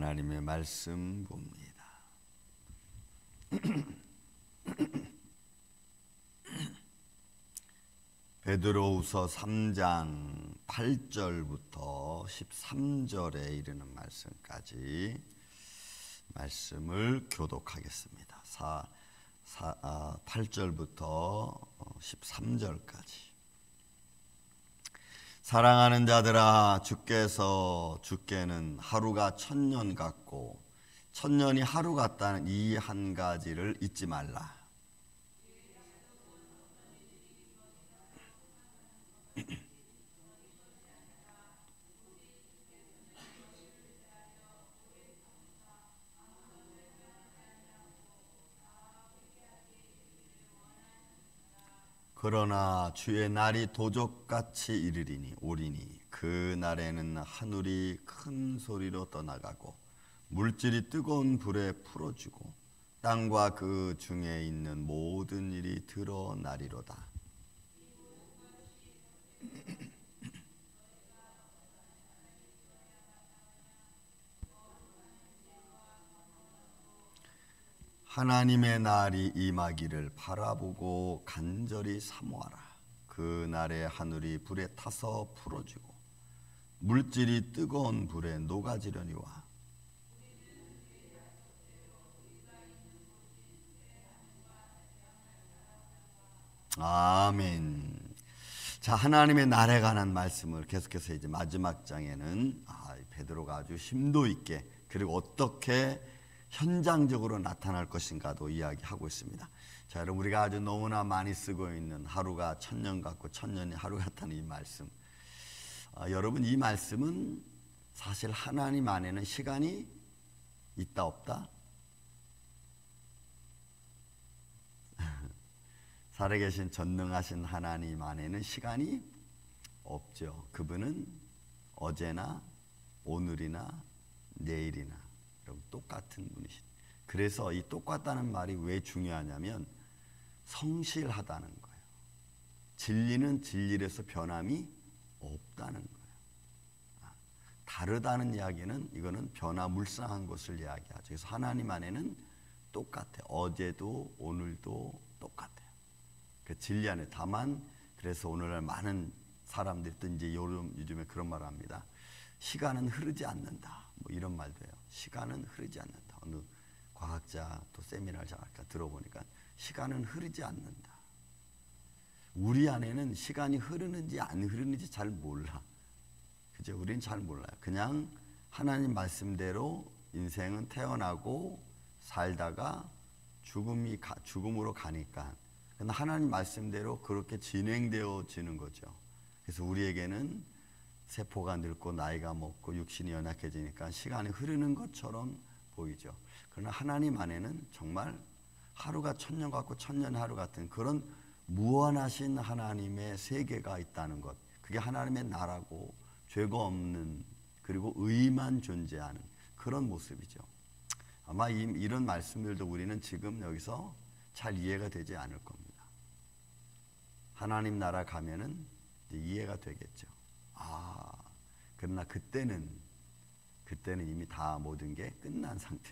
하나님의 말씀 봅니다. 베드로후서 3장 8절부터 13절에 이르는 말씀까지 말씀을 교독하겠습니다. 8절부터 13절까지. 사랑하는 자들아, 주께는 하루가 천년 같고 천년이 하루 같다는 이 한 가지를 잊지 말라. 그러나 주의 날이 도적같이 오리니 그 날에는 하늘이 큰 소리로 떠나가고 물질이 뜨거운 불에 풀어지고 땅과 그 중에 있는 모든 일이 드러나리로다. 하나님의 날이 임하기를 바라보고 간절히 사모하라. 그 날에 하늘이 불에 타서 풀어지고 물질이 뜨거운 불에 녹아지려니와. 아멘. 자, 하나님의 날에 관한 말씀을 계속해서 이제 마지막 장에는 베드로가 아주 심도 있게, 그리고 어떻게 현장적으로 나타날 것인가도 이야기하고 있습니다. 자, 여러분, 우리가 아주 너무나 많이 쓰고 있는 하루가 천년 같고 천년이 하루 같다는 이 말씀, 여러분, 이 말씀은 사실 하나님 안에는 시간이 있다 없다? 살아계신 전능하신 하나님 안에는 시간이 없죠. 그분은 어제나 오늘이나 내일이나 똑같은 분이신. 그래서 이 똑같다는 말이 왜 중요하냐면 성실하다는 거예요. 진리는 진리에서 변함이 없다는 거예요. 다르다는 이야기는 이거는 변화무쌍한 것을 이야기하죠. 그래서 하나님 안에는 똑같아요. 어제도 오늘도 똑같아요. 그 진리 안에. 다만 그래서 오늘날 많은 사람들도 이제 요즘에 그런 말을 합니다. 시간은 흐르지 않는다. 뭐 이런 말도 해요. 시간은 흐르지 않는다. 어느 과학자 또 세미나를 잠깐 들어보니까 시간은 흐르지 않는다. 우리 안에는 시간이 흐르는지 안 흐르는지 잘 몰라. 그죠? 우리는 잘 몰라요. 그냥 하나님 말씀대로 인생은 태어나고 살다가 죽음으로 가니까. 근데 하나님 말씀대로 그렇게 진행되어지는 거죠. 그래서 우리에게는 세포가 늙고 나이가 먹고 육신이 연약해지니까 시간이 흐르는 것처럼 보이죠. 그러나 하나님 안에는 정말 하루가 천년 같고 천년이 하루 같은 그런 무한하신 하나님의 세계가 있다는 것. 그게 하나님의 나라고 죄가 없는, 그리고 의만 존재하는 그런 모습이죠. 아마 이런 말씀들도 우리는 지금 여기서 잘 이해가 되지 않을 겁니다. 하나님 나라 가면은 이해가 되겠죠. 그러나 그때는 이미 다 모든 게 끝난 상태.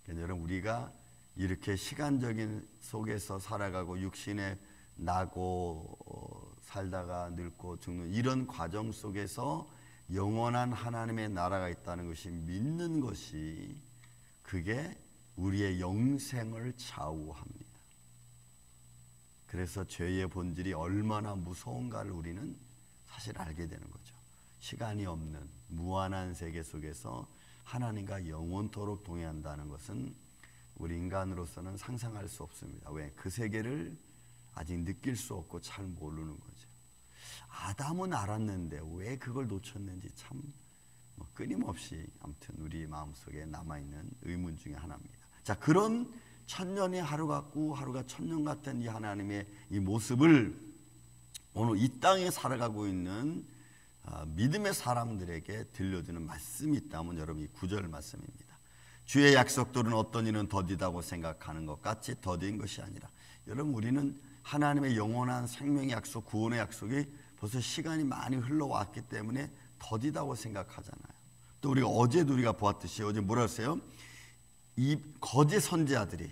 그러니까 여러분, 우리가 이렇게 시간적인 속에서 살아가고 육신에 나고 살다가 늙고 죽는 이런 과정 속에서 영원한 하나님의 나라가 있다는 것이 믿는 것이, 그게 우리의 영생을 좌우합니다. 그래서 죄의 본질이 얼마나 무서운가를 우리는 사실 알게 되는 거죠. 시간이 없는 무한한 세계 속에서 하나님과 영원토록 동행한다는 것은 우리 인간으로서는 상상할 수 없습니다. 왜? 그 세계를 아직 느낄 수 없고 잘 모르는 거죠. 아담은 알았는데 왜 그걸 놓쳤는지 참 끊임없이 아무튼 우리 마음속에 남아있는 의문 중에 하나입니다. 자, 그런 천년이 하루 같고 하루가 천년 같은 이 하나님의 이 모습을 오늘 이 땅에 살아가고 있는 믿음의 사람들에게 들려주는 말씀이 있다면 여러분, 이 9절 말씀입니다. 주의 약속들은 어떤 이는 더디다고 생각하는 것 같이 더딘 것이 아니라. 여러분, 우리는 하나님의 영원한 생명의 약속, 구원의 약속이 벌써 시간이 많이 흘러왔기 때문에 더디다고 생각하잖아요. 또 우리가 어제도 우리가 보았듯이 어제 뭐라 했어요? 이 거짓 선지자들이,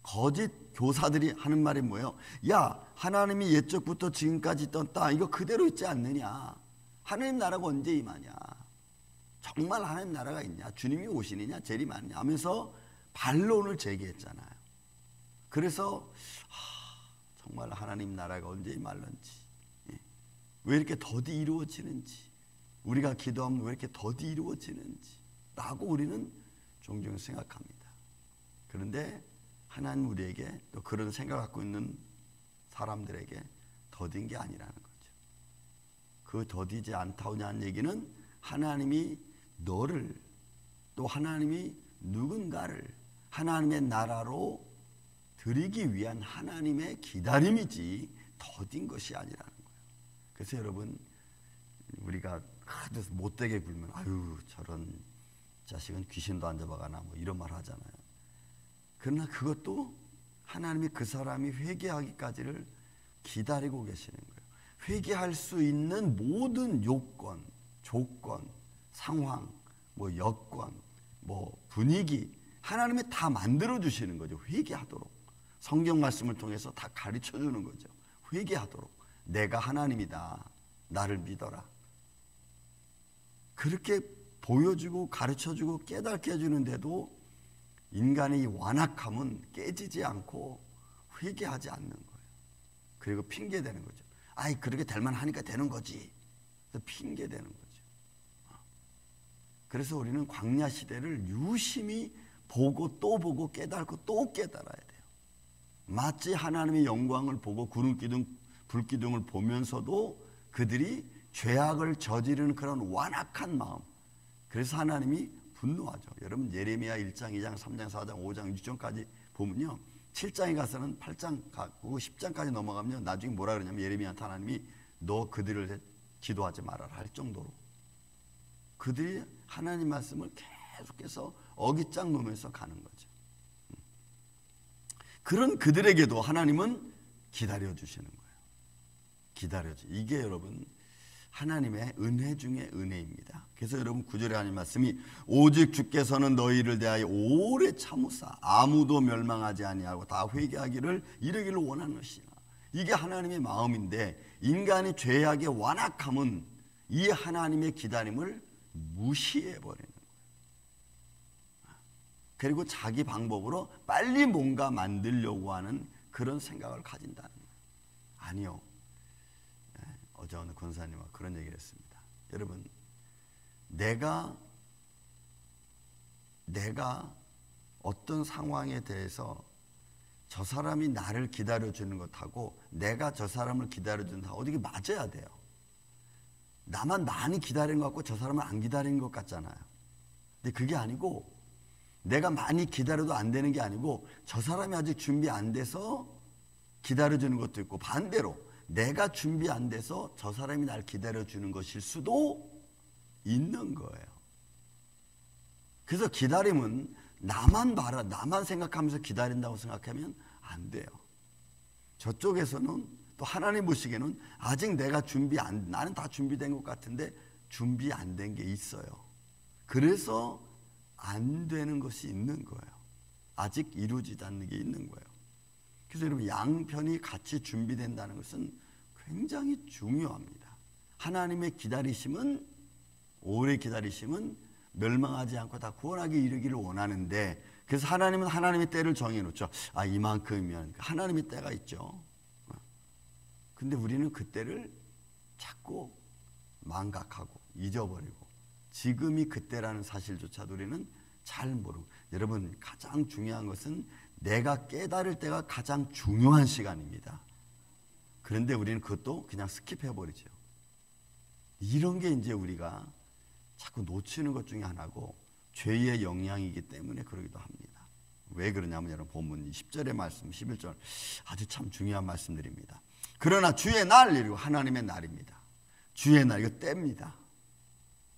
거짓 교사들이 하는 말이 뭐예요? 야, 하나님이 옛적부터 지금까지 있던 땅 이거 그대로 있지 않느냐? 하나님 나라가 언제 임하냐? 정말 하나님 나라가 있냐? 주님이 오시느냐? 재림하느냐? 하면서 반론을 제기했잖아요. 그래서 정말 하나님 나라가 언제 임할런지, 왜 이렇게 더디 이루어지는지, 우리가 기도하면 왜 이렇게 더디 이루어지는지 라고 우리는 종종 생각합니다. 그런데 하나님 우리에게 또 그런 생각을 갖고 있는 사람들에게 더딘 게 아니라는 거죠. 그 더디지 않다오냐는 얘기는 하나님이 너를, 또 하나님이 누군가를 하나님의 나라로 드리기 위한 하나님의 기다림이지 더딘 것이 아니라는 거예요. 그래서 여러분, 우리가 하도 못되게 굴면 아유 저런 자식은 귀신도 안 잡아가나 뭐 이런 말 하잖아요. 그러나 그것도 하나님이 그 사람이 회개하기까지를 기다리고 계시는 거예요. 회개할 수 있는 모든 요건, 조건, 상황, 뭐 여건, 뭐 분위기 하나님이 다 만들어 주시는 거죠. 회개하도록. 성경 말씀을 통해서 다 가르쳐 주는 거죠. 회개하도록. 내가 하나님이다. 나를 믿어라. 그렇게 보여주고 가르쳐주고 깨닫게 해주는데도 인간의 완악함은 깨지지 않고 회개하지 않는 거예요. 그리고 핑계대는 거죠. 아이 그렇게 될만 하니까 되는 거지. 핑계대는 거죠. 그래서 우리는 광야 시대를 유심히 보고 또 보고 깨닫고 또 깨달아야 돼요. 마치 하나님의 영광을 보고 구름 기둥 불 기둥을 보면서도 그들이 죄악을 저지르는 그런 완악한 마음. 그래서 하나님이 분노하죠. 여러분 예레미야 1장, 2장, 3장, 4장, 5장, 6장까지 보면요. 7장에 가서는 8장 가고 10장까지 넘어가면 나중에 뭐라 그러냐면 예레미야한테 하나님이 너 그들을 기도하지 말아라 할 정도로 그들이 하나님 말씀을 계속해서 어깃장 놓으면서 가는 거죠. 그런 그들에게도 하나님은 기다려주시는 거예요. 기다려주. 이게 여러분 하나님의 은혜 중에 은혜입니다. 그래서 여러분 9절에 하나님 말씀이 오직 주께서는 너희를 대하여 오래 참으사 아무도 멸망하지 아니하고 다 회개하기를 이르기를 원하는 것이나. 이게 하나님의 마음인데 인간이 죄악의 완악함은 이 하나님의 기다림을 무시해버리는 거예요. 그리고 자기 방법으로 빨리 뭔가 만들려고 하는 그런 생각을 가진다는 거예요. 아니요. 어제 어느 권사님과 그런 얘기를 했습니다. 여러분, 내가 어떤 상황에 대해서 저 사람이 나를 기다려주는 것하고 내가 저 사람을 기다려주는 것하고 어떻게 맞아야 돼요. 나만 많이 기다린 것 같고 저 사람은 안 기다린 것 같잖아요. 근데 그게 아니고 내가 많이 기다려도 안 되는 게 아니고 저 사람이 아직 준비 안 돼서 기다려주는 것도 있고 반대로 내가 준비 안 돼서 저 사람이 날 기다려주는 것일 수도 있는 거예요. 그래서 기다림은 나만 생각하면서 기다린다고 생각하면 안 돼요. 저쪽에서는 또 하나님 보시기에는 아직 나는 다 준비된 것 같은데 준비 안 된 게 있어요. 그래서 안 되는 것이 있는 거예요. 아직 이루어지지 않는 게 있는 거예요. 그래서 여러분 양편이 같이 준비된다는 것은 굉장히 중요합니다. 하나님의 기다리심은 오래 기다리심은 멸망하지 않고 다 구원하게 이르기를 원하는데 그래서 하나님은 하나님의 때를 정해놓죠. 이만큼이면 하나님의 때가 있죠. 근데 우리는 그 때를 자꾸 망각하고 잊어버리고 지금이 그때라는 사실조차도 우리는 잘 모르고 여러분 가장 중요한 것은 내가 깨달을 때가 가장 중요한 시간입니다. 그런데 우리는 그것도 그냥 스킵해버리죠. 이런 게 이제 우리가 자꾸 놓치는 것 중에 하나고 죄의 영향이기 때문에 그러기도 합니다. 왜 그러냐면 여러분 본문 10절의 말씀 11절 아주 참 중요한 말씀들입니다. 그러나 주의 날 이리고 하나님의 날입니다. 주의 날 이거 때입니다.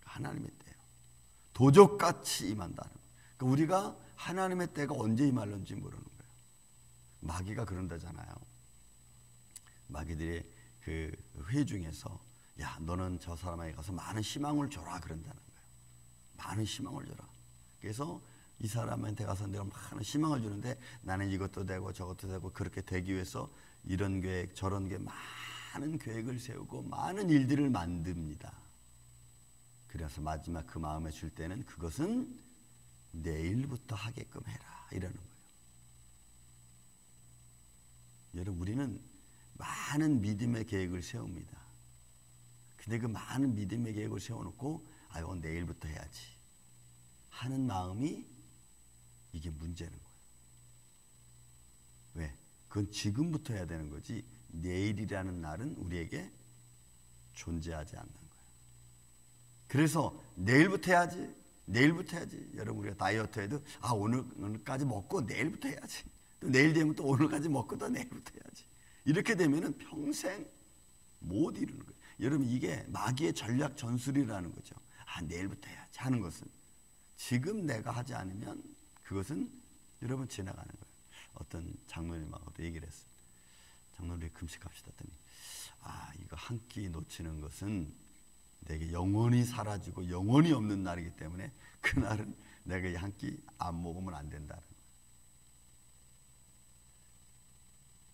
하나님의 때예요. 도적같이 임한다는 거예요. 그러니까 우리가 하나님의 때가 언제 임할는지 모르는 거예요. 마귀가 그런다잖아요. 마귀들이 그 회중에서 야 너는 저 사람에게 가서 많은 희망을 줘라 그런다는 거예요. 많은 희망을 줘라. 그래서 이 사람한테 가서 내가 많은 희망을 주는데 나는 이것도 되고 저것도 되고 그렇게 되기 위해서 이런 계획 저런 계획 많은 계획을 세우고 많은 일들을 만듭니다. 그래서 마지막 그 마음에 줄 때는 그것은 내일부터 하게끔 해라 이러는 거예요. 여러분 우리는 많은 믿음의 계획을 세웁니다. 근데 그 많은 믿음의 계획을 세워놓고 이건 내일부터 해야지 하는 마음이 이게 문제는 거예요. 왜? 그건 지금부터 해야 되는 거지 내일이라는 날은 우리에게 존재하지 않는 거예요. 그래서 내일부터 해야지 내일부터 해야지. 여러분 우리가 다이어트 해도 오늘까지 먹고 내일부터 해야지. 또 내일 되면 또 오늘까지 먹고 또 내일부터 해야지. 이렇게 되면은 평생 못 이루는 거예요. 여러분 이게 마귀의 전략 전술이라는 거죠. 내일부터 해야지 하는 것은 지금 내가 하지 않으면 그것은 여러분 지나가는 거예요. 어떤 장로님하고도 얘기를 했어요. 장로님 금식합시다 했더니 이거 한 끼 놓치는 것은 내게 영원히 사라지고 영원히 없는 날이기 때문에 그날은 내가 이 한 끼 안 먹으면 안 된다는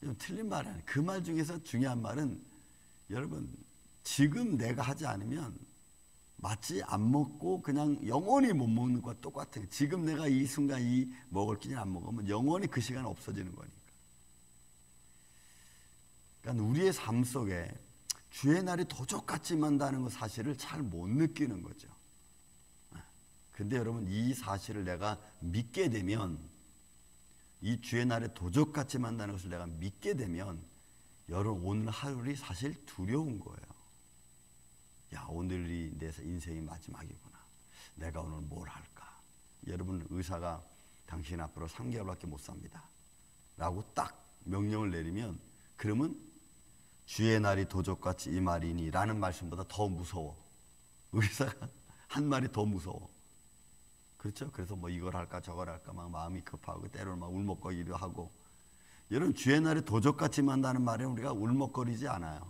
거예요. 틀린 말 아니에요. 그 말 중에서 중요한 말은 여러분 지금 내가 하지 않으면 마치 안 먹고 그냥 영원히 못 먹는 것과 똑같아요. 지금 내가 이 순간 이 먹을 끼니 안 먹으면 영원히 그 시간 없어지는 거니까. 그러니까 우리의 삶 속에 주의 날이 도적같이 만다는 것 사실을 잘 못 느끼는 거죠. 근데 여러분 이 사실을 내가 믿게 되면 이 주의 날에 도적같이 만다는 것을 내가 믿게 되면 여러분 오늘 하루이 사실 두려운 거예요. 오늘이 내 인생의 마지막이구나. 내가 오늘 뭘 할까? 여러분 의사가 당신 앞으로 3개월밖에 못 삽니다 라고 딱 명령을 내리면 그러면 주의 날이 도적같이 이 말이니 라는 말씀보다 더 무서워. 의사가 한 말이 더 무서워. 그렇죠? 그래서 이걸 할까 저걸 할까 막 마음이 급하고 때로는 막 울먹거리기도 하고. 여러분 주의 날이 도적같이 만다는 말에 우리가 울먹거리지 않아요.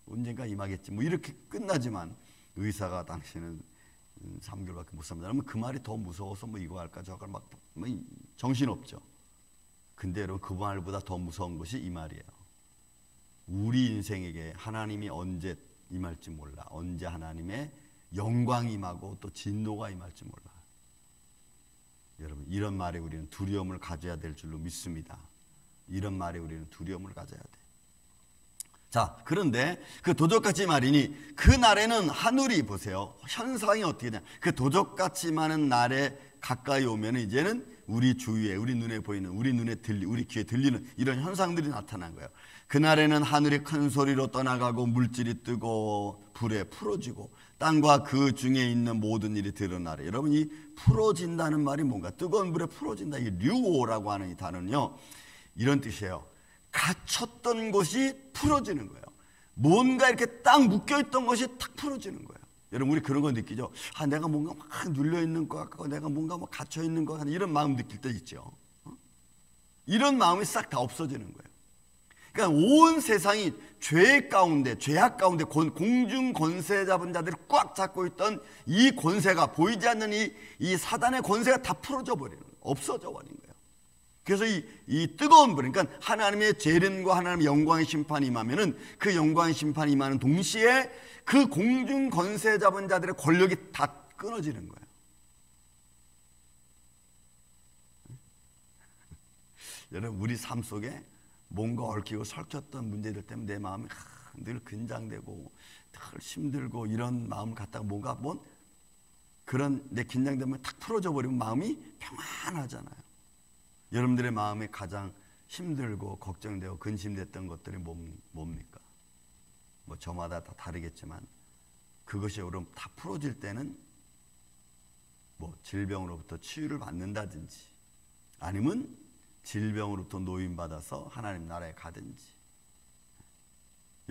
언젠가 임하겠지 이렇게 끝나지만 의사가 당신은 3개월밖에 못 삽니다 그러면 그 말이 더 무서워서 이거 할까 저걸 막 정신없죠. 근데 여러분 그 말보다 더 무서운 것이 이 말이에요. 우리 인생에게 하나님이 언제 임할지 몰라. 언제 하나님의 영광이 임하고 또 진노가 임할지 몰라. 여러분 이런 말에 우리는 두려움을 가져야 될 줄로 믿습니다. 이런 말에 우리는 두려움을 가져야 돼. 자, 그런데 그 도적같이 말이니 그 날에는 하늘이 보세요. 현상이 어떻게 되냐. 그 도적같이 많은 날에 가까이 오면 이제는 우리 주위에 우리 눈에 보이는 우리 눈에 우리 귀에 들리는 이런 현상들이 나타난 거예요. 그날에는 하늘이 큰 소리로 떠나가고 물질이 뜨고 불에 풀어지고 땅과 그 중에 있는 모든 일이 드러나래. 여러분 이 풀어진다는 말이 뭔가 뜨거운 불에 풀어진다. 이게 류오라고 하는 이 단어는요. 이런 뜻이에요. 갇혔던 것이 풀어지는 거예요. 뭔가 이렇게 딱 묶여있던 것이 탁 풀어지는 거예요. 여러분 우리 그런 거 느끼죠? 내가 뭔가 막 눌려있는 것 같고 내가 뭔가 막 갇혀있는 것 같은 이런 마음 느낄 때 있죠. 이런 마음이 싹 다 없어지는 거예요. 그러니까 온 세상이 죄 가운데 죄악 가운데 공중 권세 잡은 자들이 꽉 잡고 있던 이 권세가 보이지 않는 이 사단의 권세가 다 풀어져 버리는 거예요. 없어져 버린 거예요. 그래서 이 뜨거운 불, 그러니까 하나님의 재림과 하나님의 영광의 심판이 임하면은 그 영광의 심판이 임하는 동시에 그 공중 권세 잡은 자들의 권력이 다 끊어지는 거예요. 여러분 우리 삶 속에 뭔가 얽히고 설켰던 문제들 때문에 내 마음이 늘 긴장되고 늘 힘들고 이런 마음을 갖다가 뭔가 그런 내 긴장되면 탁 풀어져 버리면 마음이 평안하잖아요. 여러분들의 마음에 가장 힘들고 걱정되고 근심됐던 것들이 뭡니까? 저마다 다 다르겠지만 그것이 여러분 다 풀어질 때는 질병으로부터 치유를 받는다든지 아니면 질병으로부터 노인받아서 하나님 나라에 가든지.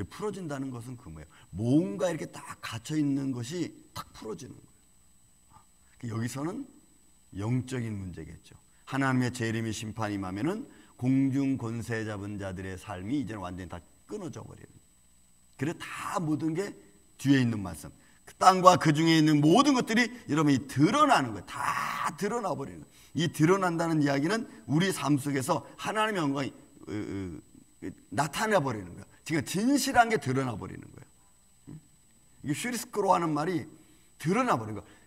풀어진다는 것은 그 뭐예요? 뭔가 이렇게 딱 갇혀있는 것이 탁 풀어지는 거예요. 여기서는 영적인 문제겠죠. 하나님의 재림의 심판이 임하면은 공중 권세 잡은 자들의 삶이 이제는 완전히 다 끊어져 버리는. 그래 다 모든 게 뒤에 있는 말씀. 땅과 그 중에 있는 모든 것들이 여러분이 드러나는 거예요. 다 드러나 버리는 거예요. 이 드러난다는 이야기는 우리 삶 속에서 하나님의 영광이 나타나 버리는 거예요. 지금 진실한 게 드러나 버리는 거예요. 이게 슈리스크로 하는 말이 드러나 버리는 거예요.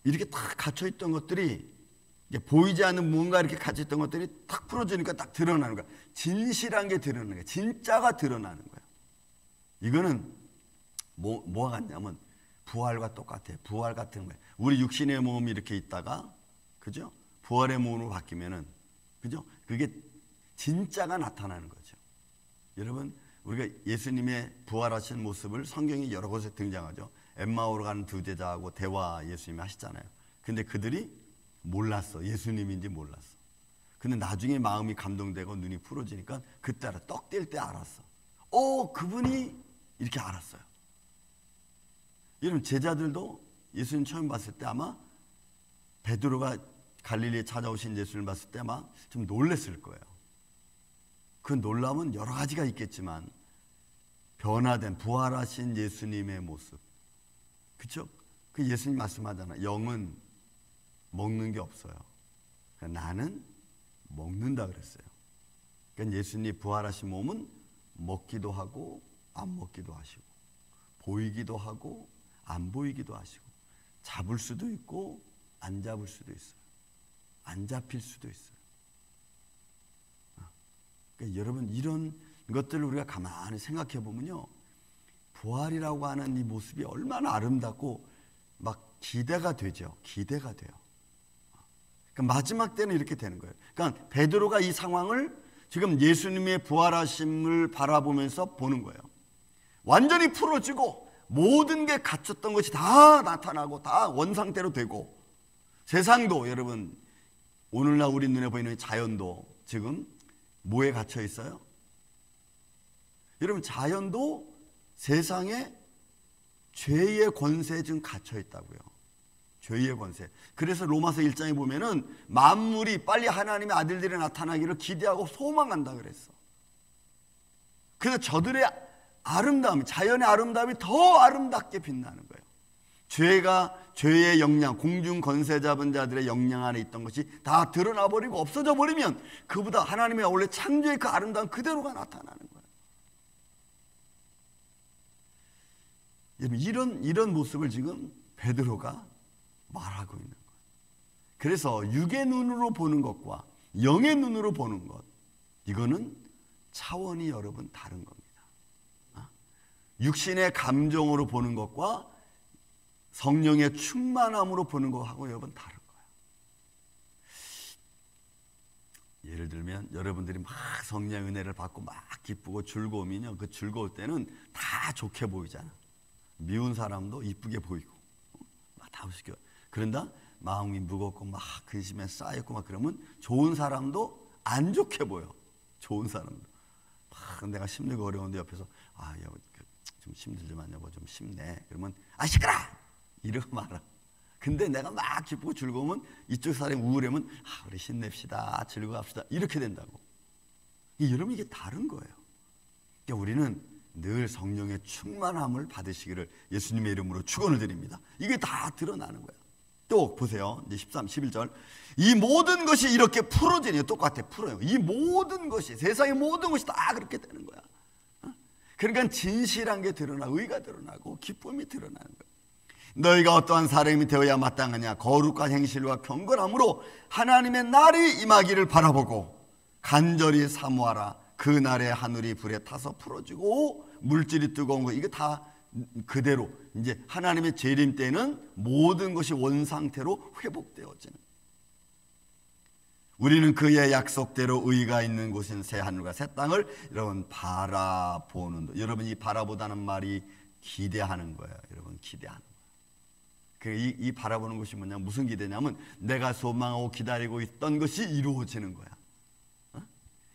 이렇게 딱 갇혀 있던 것들이 이제 보이지 않는 무언가 이렇게 갇혀 있던 것들이 딱 풀어지니까 딱 드러나는 거예요. 진실한 게 드러나는 거예요. 진짜가 드러나는 거예요. 이거는 뭐가 같냐면 부활과 똑같아요. 부활 같은 거예요. 우리 육신의 몸이 이렇게 있다가, 그죠? 부활의 몸으로 바뀌면은, 그죠? 그게 진짜가 나타나는 거죠. 여러분, 우리가 예수님의 부활하신 모습을 성경이 여러 곳에 등장하죠. 엠마오로 가는 두 제자하고 대화 예수님이 하시잖아요. 근데 그들이 몰랐어. 예수님인지 몰랐어. 근데 나중에 마음이 감동되고 눈이 풀어지니까 그때 알아. 떡 뗄 때 알았어. 그분이 이렇게 알았어요. 여러분, 제자들도 예수님 처음 봤을 때 아마 베드로가 갈릴리에 찾아오신 예수님을 봤을 때 아마 좀 놀랐을 거예요. 그 놀라움은 여러 가지가 있겠지만 변화된 부활하신 예수님의 모습, 그렇죠? 그 예수님 말씀하잖아요. 영은 먹는 게 없어요. 그러니까 나는 먹는다 그랬어요. 그러니까 예수님 부활하신 몸은 먹기도 하고 안 먹기도 하시고, 보이기도 하고 안 보이기도 하시고, 잡을 수도 있고 안 잡을 수도 있어요. 안 잡힐 수도 있어요. 그러니까 여러분, 이런 것들을 우리가 가만히 생각해 보면요, 부활이라고 하는 이 모습이 얼마나 아름답고 막 기대가 되죠. 기대가 돼요. 그러니까 마지막 때는 이렇게 되는 거예요. 그러니까 베드로가 이 상황을 지금 예수님의 부활하심을 바라보면서 보는 거예요. 완전히 풀어지고 모든 게 갇혔던 것이 다 나타나고 다 원상태로 되고, 세상도 여러분, 오늘날 우리 눈에 보이는 자연도 지금 뭐에 갇혀 있어요? 여러분, 자연도 세상에 죄의 권세에 지금 갇혀 있다고요. 죄의 권세. 그래서 로마서 1장에 보면은 만물이 빨리 하나님의 아들들이 나타나기를 기대하고 소망한다 그랬어. 그래서 저들의 아름다움, 자연의 아름다움이 더 아름답게 빛나는 거예요. 죄의 영향, 공중 권세 잡은 자들의 영향 안에 있던 것이 다 드러나 버리고 없어져 버리면 그보다 하나님의 원래 창조의 그 아름다움 그대로가 나타나는 거예요. 이런 모습을 지금 베드로가 말하고 있는 거예요. 그래서 육의 눈으로 보는 것과 영의 눈으로 보는 것, 이거는 차원이 여러분 다른 겁니다. 육신의 감정으로 보는 것과 성령의 충만함으로 보는 것하고 여러분 다른 거예요. 예를 들면 여러분들이 막 성령의 은혜를 받고 막 기쁘고 즐거우면요, 그 즐거울 때는 다 좋게 보이잖아. 미운 사람도 이쁘게 보이고 막 다 웃겨. 그런다 마음이 무겁고 막 근심에 쌓였고 막 그러면 좋은 사람도 안 좋게 보여. 좋은 사람도 막 내가 힘들고 어려운데 옆에서 좀 힘들지만 여보 좀 힘내. 그러면 시끄러! 이러고 말아. 근데 내가 막 기쁘고 즐거우면 이쪽 사람이 우울하면 우리 힘냅시다, 즐거워합시다, 이렇게 된다고. 여러분, 이게 다른 거예요. 그러니까 우리는 늘 성령의 충만함을 받으시기를 예수님의 이름으로 축원을 드립니다. 이게 다 드러나는 거예요. 또 보세요. 이제 13, 11절. 이 모든 것이 이렇게 풀어지네요. 똑같아, 풀어요. 이 모든 것이, 세상의 모든 것이 다 그렇게 되는 거야. 그러니까 진실한 게 드러나, 의가 드러나고 기쁨이 드러나는 거예요. 너희가 어떠한 사람이 되어야 마땅하냐? 거룩한 행실과 경건함으로 하나님의 날이 임하기를 바라보고 간절히 사모하라. 그 날에 하늘이 불에 타서 풀어지고 물질이 뜨거운 거, 이게 다 그대로 이제 하나님의 재림 때는 모든 것이 원상태로 회복되어지는. 우리는 그의 약속대로 의가 있는 곳인 새 하늘과 새 땅을 여러분 바라보는. 여러분, 이 바라보다는 말이 기대하는 거예요. 여러분, 기대하는 거예요. 이 바라보는 것이 뭐냐, 무슨 기대냐면 내가 소망하고 기다리고 있던 것이 이루어지는 거야.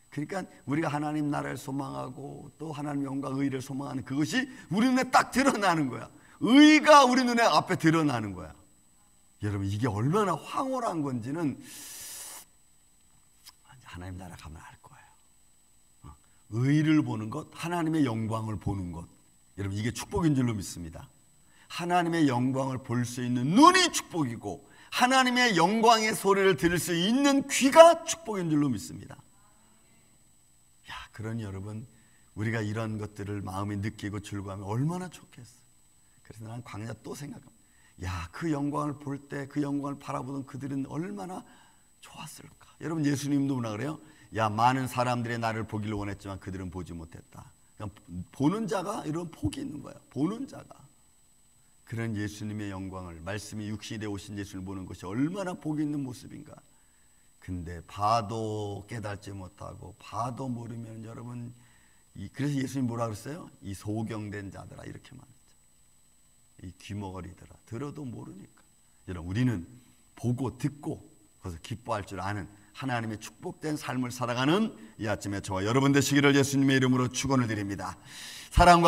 그러니까 우리가 하나님 나라를 소망하고 또 하나님 영광 의를 소망하는 그것이 우리 눈에 딱 드러나는 거야. 의가 우리 눈에 앞에 드러나는 거야. 여러분, 이게 얼마나 황홀한 건지는 하나님 나라 가면 알 거예요. 의를 보는 것, 하나님의 영광을 보는 것, 여러분, 이게 축복인 줄로 믿습니다. 하나님의 영광을 볼 수 있는 눈이 축복이고 하나님의 영광의 소리를 들을 수 있는 귀가 축복인 줄로 믿습니다. 야, 그러니 여러분, 우리가 이런 것들을 마음에 느끼고 즐거워하면 얼마나 좋겠어요. 그래서 난 광야 또 생각합니다. 야, 그 영광을 볼 때 그 영광을 바라보던 그들은 얼마나 좋았을까. 여러분, 예수님도 뭐라 그래요? 야, 많은 사람들이 나를 보기를 원했지만 그들은 보지 못했다. 그냥 보는 자가 이런 복이 있는 거예요. 보는 자가. 그런 예수님의 영광을, 말씀이 육신이 되어 오신 예수를 보는 것이 얼마나 복이 있는 모습인가. 근데 봐도 깨닫지 못하고 봐도 모르면 여러분, 그래서 예수님 뭐라 그랬어요? 이 소경된 자들아, 이렇게 말했죠. 이 귀머거리들아, 들어도 모르니까. 여러분, 우리는 보고 듣고 그래서 기뻐할 줄 아는 하나님의 축복된 삶을 살아가는 이 아침에 저와 여러분 되시기를 예수님의 이름으로 축원을 드립니다. 사랑과